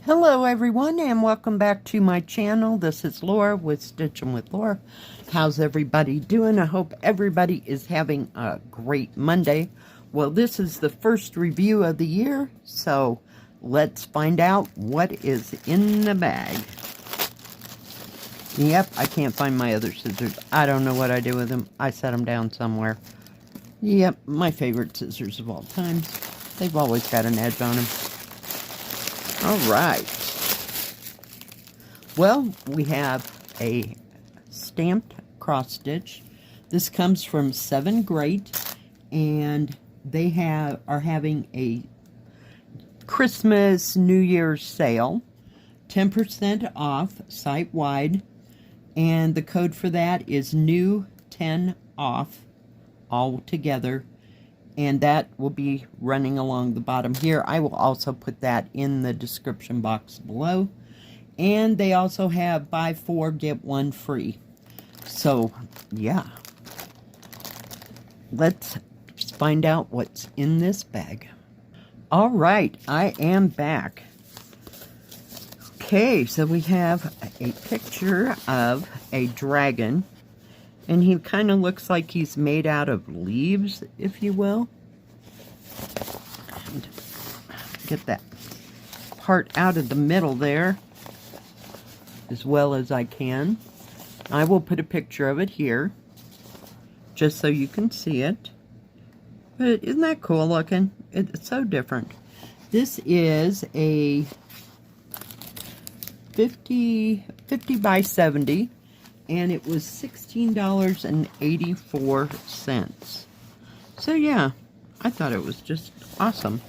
Hello everyone and welcome back to my channel. This is Laura with Stitching with Laura. How's everybody doing? I hope everybody is having a great Monday. Well, this is the first review of the year, so let's find out what is in the bag. Yep, I can't find my other scissors. I don't know what I do with them. I set them down somewhere. Yep, my favorite scissors of all time. They've always got an edge on them. All right. Well, we have a stamped cross stitch. This comes from SevenGreat, and they are having a Christmas New Year's sale, 10% off site wide, and the code for that is new 10 off all together. And that will be running along the bottom here. I will also put that in the description box below. And they also have buy 4, get 1 free. So, yeah. Let's find out what's in this bag. All right, I am back. Okay, so we have a picture of a dragon. And he kind of looks like he's made out of leaves, if you will. And get that part out of the middle there as well as I can. I will put a picture of it here just so you can see it. But isn't that cool looking? It's so different. This is a 50 by 70. And it was $16.84. So yeah, I thought it was just awesome.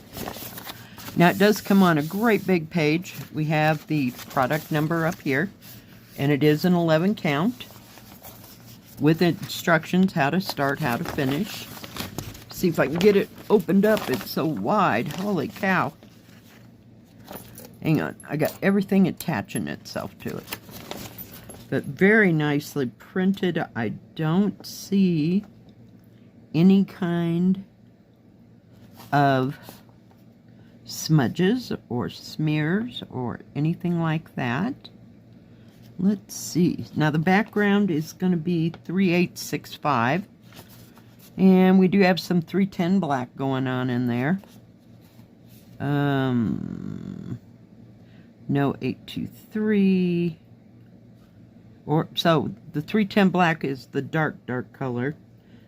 Now it does come on a great big page. We have the product number up here, and it is an 11 count with instructions how to start, how to finish. See if I can get it opened up. It's so wide. Holy cow. Hang on, I got everything attaching itself to it. But very nicely printed. I don't see any kind of smudges or smears or anything like that. Let's see. Now the background is going to be 3865. And we do have some 310 black going on in there. No 823. So the 310 black is the dark color.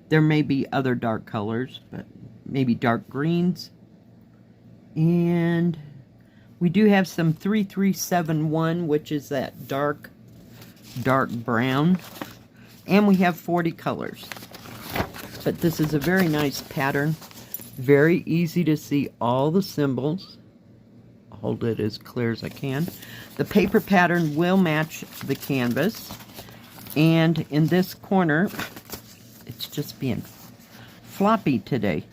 There may be other dark colors, but maybe dark greens. And we do have some 3371, which is that dark brown. And we have 40 colors. But this is a very nice pattern. Very easy to see all the symbols. Hold it as clear as I can. The paper pattern will match the canvas. And in this corner, it's just being floppy today.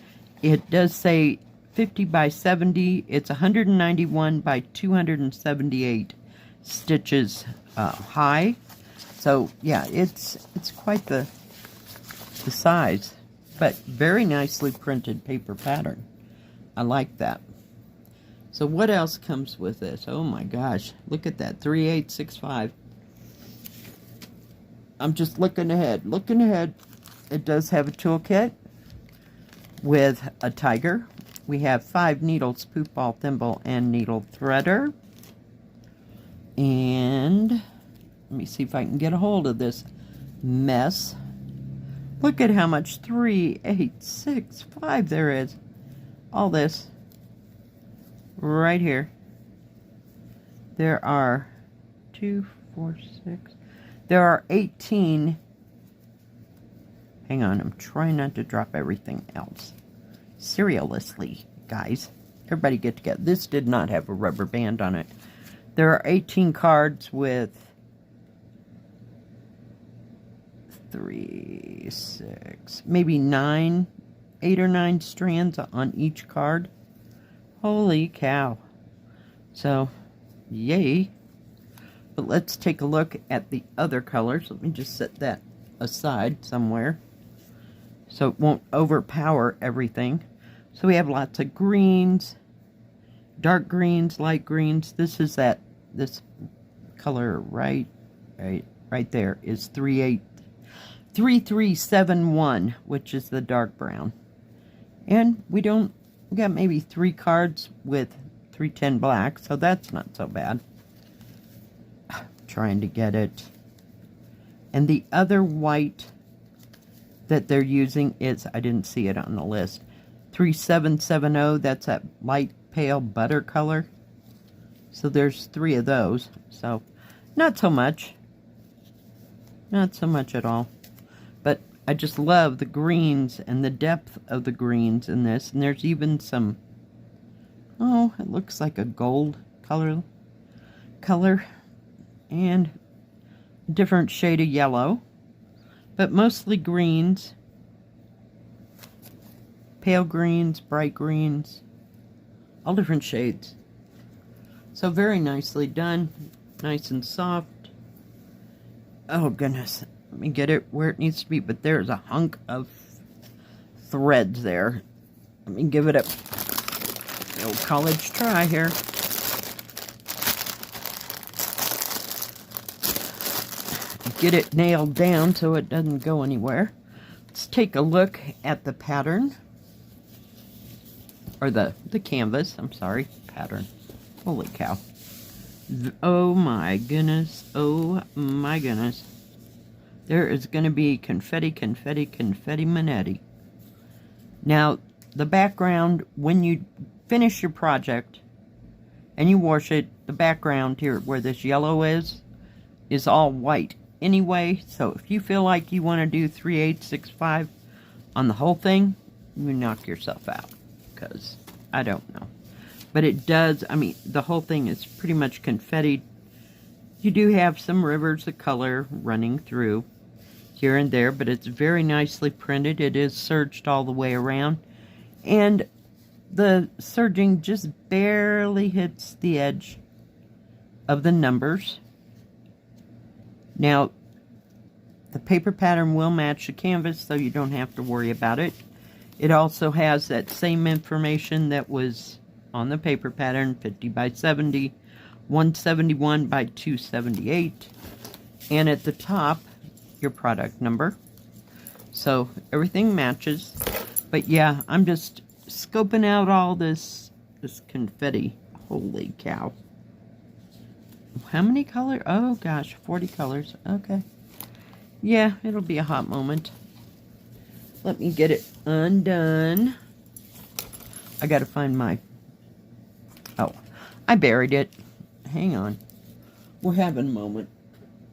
It does say 50 by 70. It's 191 by 278 stitches high. So yeah, it's quite the size, but very nicely printed paper pattern. I like that. So what else comes with this? Oh my gosh, look at that, 3865. I'm just looking ahead. It does have a toolkit with a tiger. We have 5 needles, poop ball, thimble, and needle threader. And let me see if I can get a hold of this mess. Look at how much 3, 8, 6, 5 there is. All this. Right here. There are 2, 4, 6. There are 18. Hang on, I'm trying not to drop everything else. Seriously, guys. Everybody get together. This did not have a rubber band on it. There are 18 cards with 3, 6, maybe 9, 8 or 9 strands on each card. Holy cow. So, yay. But let's take a look at the other colors. Let me just set that aside somewhere so it won't overpower everything. So we have lots of greens, dark greens, light greens. This is this color right there is 3371, which is the dark brown. And we got maybe 3 cards with 310 black, so that's not so bad. Trying to get it. And the other white that they're using is, I didn't see it on the list, 3770. That's that light pale butter color. So there's 3 of those. So not so much. Not so much at all. But I just love the greens and the depth of the greens in this. And there's even some, oh, it looks like a gold color. And a different shade of yellow. But mostly greens. Pale greens, bright greens. All different shades. So very nicely done. Nice and soft. Oh goodness. Let me get it where it needs to be. But there's a hunk of threads there. Let me give it a old college try here. Get it nailed down so it doesn't go anywhere. Let's take a look at the pattern. Or the canvas, I'm sorry, pattern. Holy cow. Oh my goodness, oh my goodness. There is going to be confetti, confetti, confetti manetti. Now, the background, when you finish your project and you wash it, the background here where this yellow is all white anyway. So if you feel like you want to do 3/865 on the whole thing, you knock yourself out. Because I don't know. But it does, I mean, the whole thing is pretty much confetti. You do have some rivers of color running through here and there, but it's very nicely printed. It is serged all the way around. And the serging just barely hits the edge of the numbers. Now, the paper pattern will match the canvas, so you don't have to worry about it. It also has that same information that was on the paper pattern, 50 by 70, 171 by 278, and at the top, your product number. So everything matches. But yeah, I'm just scoping out all this confetti. Holy cow. How many colors? Oh gosh, 40 colors. Okay. Yeah, it'll be a hot moment. Let me get it undone. I gotta find my... Oh, I buried it. Hang on. We're having a moment.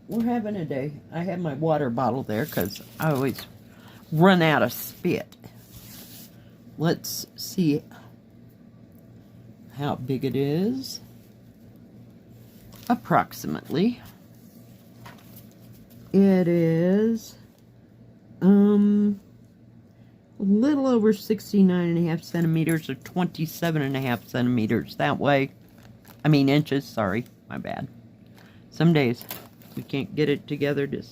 We're having a day. I have my water bottle there because I always run out of spit. Let's see how big it is. Approximately. It is... a little over 69.5 centimeters or 27.5 centimeters. That way, I mean inches, sorry, my bad. Some days we can't get it together to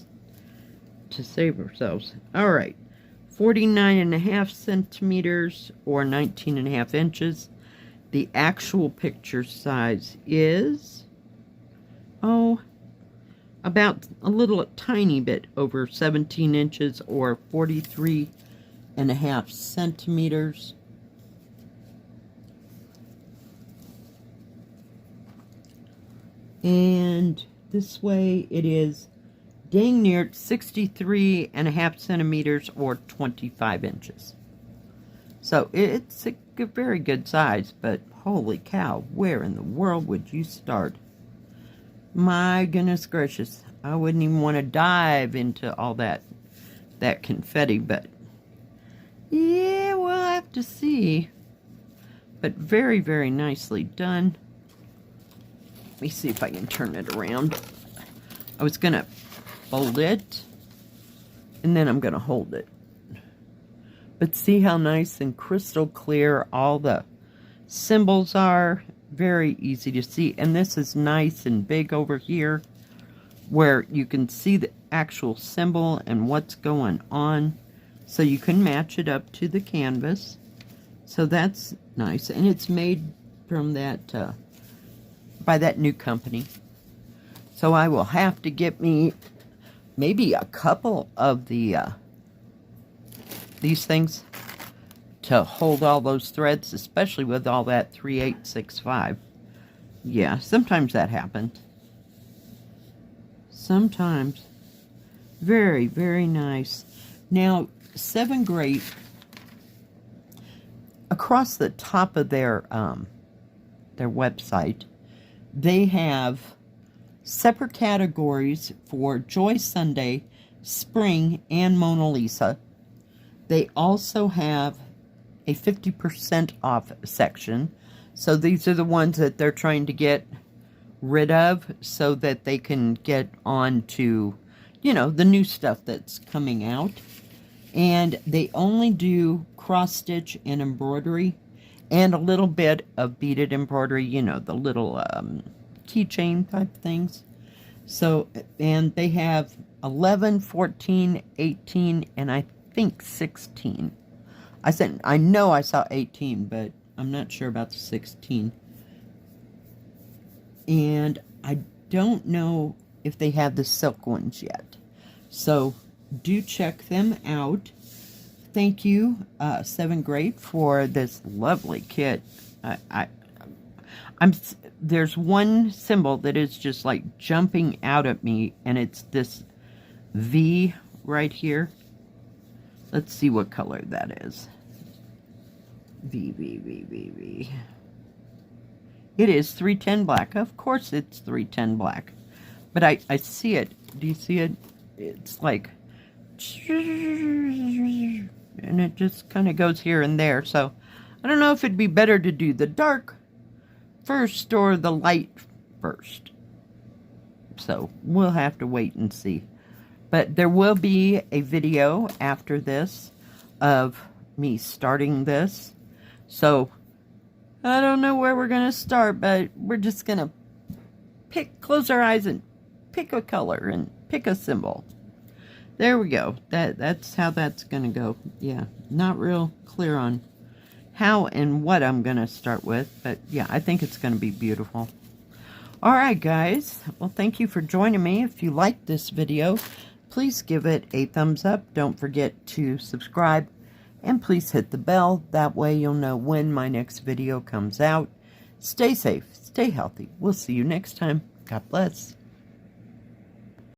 save ourselves. All right, 49.5 centimeters or 19.5 inches. The actual picture size is, oh, about a tiny bit over 17 inches or 43.5 centimeters. And this way it is dang near 63.5 centimeters or 25 inches. So it's a very good size, but holy cow, where in the world would you start? My goodness gracious, I wouldn't even want to dive into all that confetti, but yeah, we'll have to see. But very, very nicely done. Let me see if I can turn it around. I was going to fold it, and then I'm going to hold it. But see how nice and crystal clear all the symbols are? Very easy to see. And this is nice and big over here, where you can see the actual symbol and what's going on. So you can match it up to the canvas. So that's nice. And it's made from that, by that new company. So I will have to get me maybe a couple of the, these things to hold all those threads, especially with all that 3865. Yeah, sometimes that happens. Sometimes. Very, very nice. Now, SevenGreat, across the top of their website, they have separate categories for Joy Sunday, Spring, and Mona Lisa. They also have a 50% off section. So these are the ones that they're trying to get rid of so that they can get on to, you know, the new stuff that's coming out. And they only do cross stitch and embroidery and a little bit of beaded embroidery, you know, the little keychain type things. So, and they have 11, 14, 18, and I think 16. I know I saw 18, but I'm not sure about the 16. And I don't know if they have the silk ones yet. So do check them out. Thank you, SevenGreat, for this lovely kit. There's one symbol that is just like jumping out at me, and it's this V right here. Let's see what color that is. V. It is 310 black. Of course it's 310 black. But I see it. Do you see it? It's like... and it just kind of goes here and there. So I don't know if it'd be better to do the dark first or the light first. So we'll have to wait and see. But there will be a video after this of me starting this. So I don't know where we're going to start, but we're just going to close our eyes and pick a color and pick a symbol. There we go. That's how that's going to go. Yeah, not real clear on how and what I'm going to start with, but yeah, I think it's going to be beautiful. All right, guys. Well, thank you for joining me. If you liked this video, please give it a thumbs up. Don't forget to subscribe, and please hit the bell. That way you'll know when my next video comes out. Stay safe. Stay healthy. We'll see you next time. God bless.